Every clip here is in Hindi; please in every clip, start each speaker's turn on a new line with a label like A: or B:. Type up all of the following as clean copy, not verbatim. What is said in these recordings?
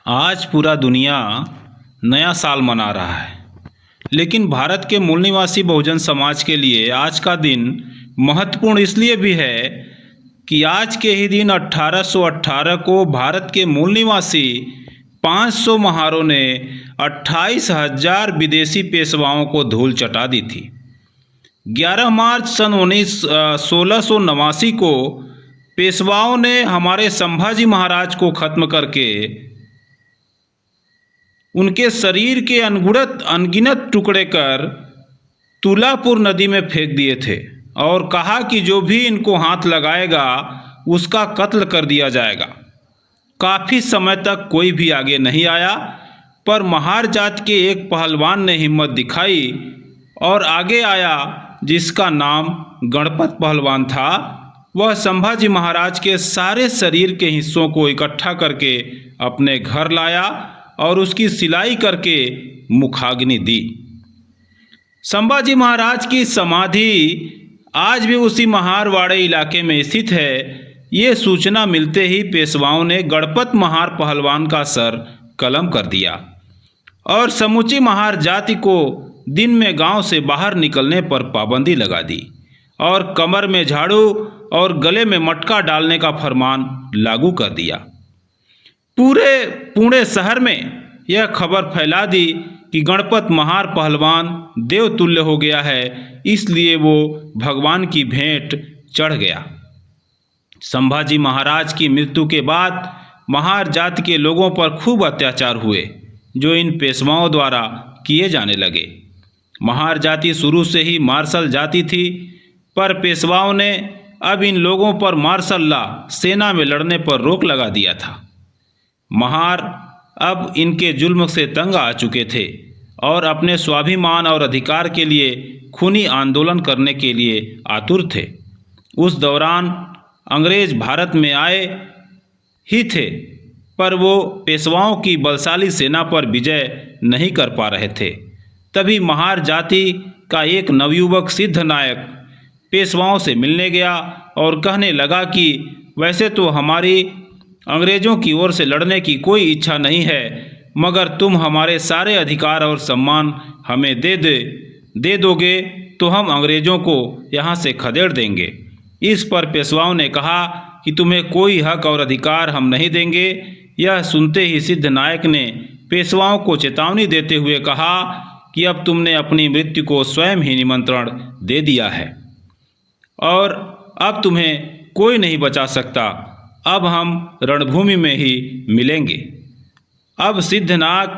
A: आज पूरा दुनिया नया साल मना रहा है, लेकिन भारत के मूल निवासी बहुजन समाज के लिए आज का दिन महत्वपूर्ण इसलिए भी है कि आज के ही दिन 1818 को भारत के मूल निवासी 500 महारों ने 28,000 विदेशी पेशवाओं को धूल चटा दी थी। 11 मार्च सन 1689 को पेशवाओं ने हमारे संभाजी महाराज को खत्म करके उनके शरीर के अनगिनत टुकड़े कर तुलापुर नदी में फेंक दिए थे और कहा कि जो भी इनको हाथ लगाएगा उसका कत्ल कर दिया जाएगा। काफ़ी समय तक कोई भी आगे नहीं आया, पर महार जात के एक पहलवान ने हिम्मत दिखाई और आगे आया, जिसका नाम गणपत पहलवान था। वह संभाजी महाराज के सारे शरीर के हिस्सों को इकट्ठा करके अपने घर लाया और उसकी सिलाई करके मुखाग्नि दी। संभाजी महाराज की समाधि आज भी उसी महारवाड़े इलाके में स्थित है। ये सूचना मिलते ही पेशवाओं ने गणपत महार पहलवान का सर कलम कर दिया और समूची महार जाति को दिन में गांव से बाहर निकलने पर पाबंदी लगा दी और कमर में झाड़ू और गले में मटका डालने का फरमान लागू कर दिया। पूरे पुणे शहर में यह खबर फैला दी कि गणपत महार पहलवान देवतुल्य हो गया है, इसलिए वो भगवान की भेंट चढ़ गया। संभाजी महाराज की मृत्यु के बाद महार जाति के लोगों पर खूब अत्याचार हुए, जो इन पेशवाओं द्वारा किए जाने लगे। महार जाति शुरू से ही मार्शल जाति थी, पर पेशवाओं ने अब इन लोगों पर मार्शल लॉ सेना में लड़ने पर रोक लगा दिया था। महार अब इनके जुल्म से तंग आ चुके थे और अपने स्वाभिमान और अधिकार के लिए खूनी आंदोलन करने के लिए आतुर थे। उस दौरान अंग्रेज भारत में आए ही थे, पर वो पेशवाओं की बलशाली सेना पर विजय नहीं कर पा रहे थे। तभी महार जाति का एक नवयुवक सिद्ध नायक पेशवाओं से मिलने गया और कहने लगा कि वैसे तो हमारी अंग्रेज़ों की ओर से लड़ने की कोई इच्छा नहीं है, मगर तुम हमारे सारे अधिकार और सम्मान हमें दे दोगे तो हम अंग्रेज़ों को यहाँ से खदेड़ देंगे। इस पर पेशवाओं ने कहा कि तुम्हें कोई हक और अधिकार हम नहीं देंगे। यह सुनते ही सिद्ध नायक ने पेशवाओं को चेतावनी देते हुए कहा कि अब तुमने अपनी मृत्यु को स्वयं ही निमंत्रण दे दिया है और अब तुम्हें कोई नहीं बचा सकता। अब हम रणभूमि में ही मिलेंगे। अब सिद्धनाग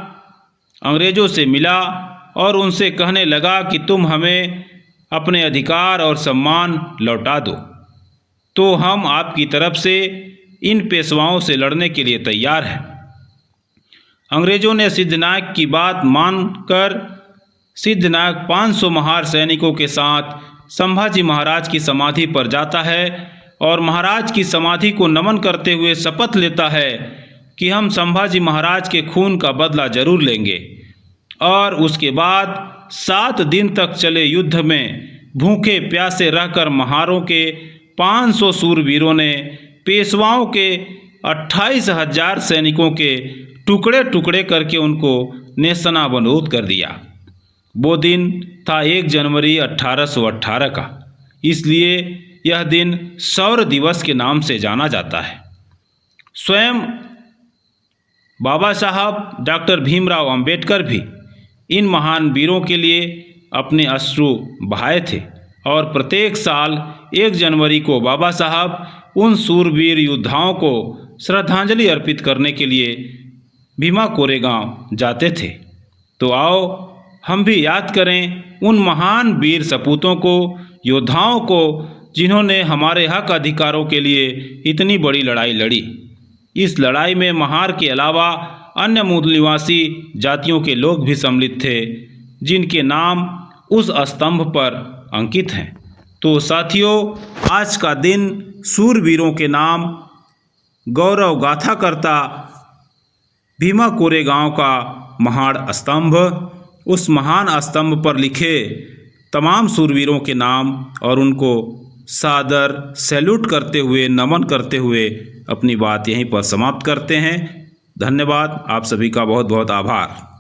A: अंग्रेज़ों से मिला और उनसे कहने लगा कि तुम हमें अपने अधिकार और सम्मान लौटा दो तो हम आपकी तरफ से इन पेशवाओं से लड़ने के लिए तैयार हैं। अंग्रेज़ों ने सिद्धनाग की बात मानकर सिद्धनाग 500 महार सैनिकों के साथ संभाजी महाराज की समाधि पर जाता है और महाराज की समाधि को नमन करते हुए शपथ लेता है कि हम संभाजी महाराज के खून का बदला जरूर लेंगे। और उसके बाद 7 दिन तक चले युद्ध में भूखे प्यासे रहकर महारों के 500 सूरवीरों ने पेशवाओं के 28,000 सैनिकों के टुकड़े टुकड़े करके उनको नेस्तनाबूद कर दिया। वो दिन था 1 जनवरी 1818 का, इसलिए यह दिन शौर्य दिवस के नाम से जाना जाता है। स्वयं बाबा साहब डॉक्टर भीमराव अंबेडकर भी इन महान वीरों के लिए अपने अश्रु बहाए थे और प्रत्येक साल 1 जनवरी को बाबा साहब उन सूरवीर योद्धाओं को श्रद्धांजलि अर्पित करने के लिए भीमा कोरेगांव जाते थे। तो आओ हम भी याद करें उन महान वीर सपूतों को, योद्धाओं को, जिन्होंने हमारे हक अधिकारों के लिए इतनी बड़ी लड़ाई लड़ी। इस लड़ाई में महार के अलावा अन्य मूल निवासी जातियों के लोग भी सम्मिलित थे, जिनके नाम उस स्तंभ पर अंकित हैं। तो साथियों, आज का दिन सूरवीरों के नाम गौरव गाथा करता भीमा कोरेगांव का महान स्तंभ, उस महान स्तंभ पर लिखे तमाम सूरवीरों के नाम और उनको सादर सैल्यूट करते हुए, नमन करते हुए अपनी बात यहीं पर समाप्त करते हैं। धन्यवाद। आप सभी का बहुत बहुत आभार।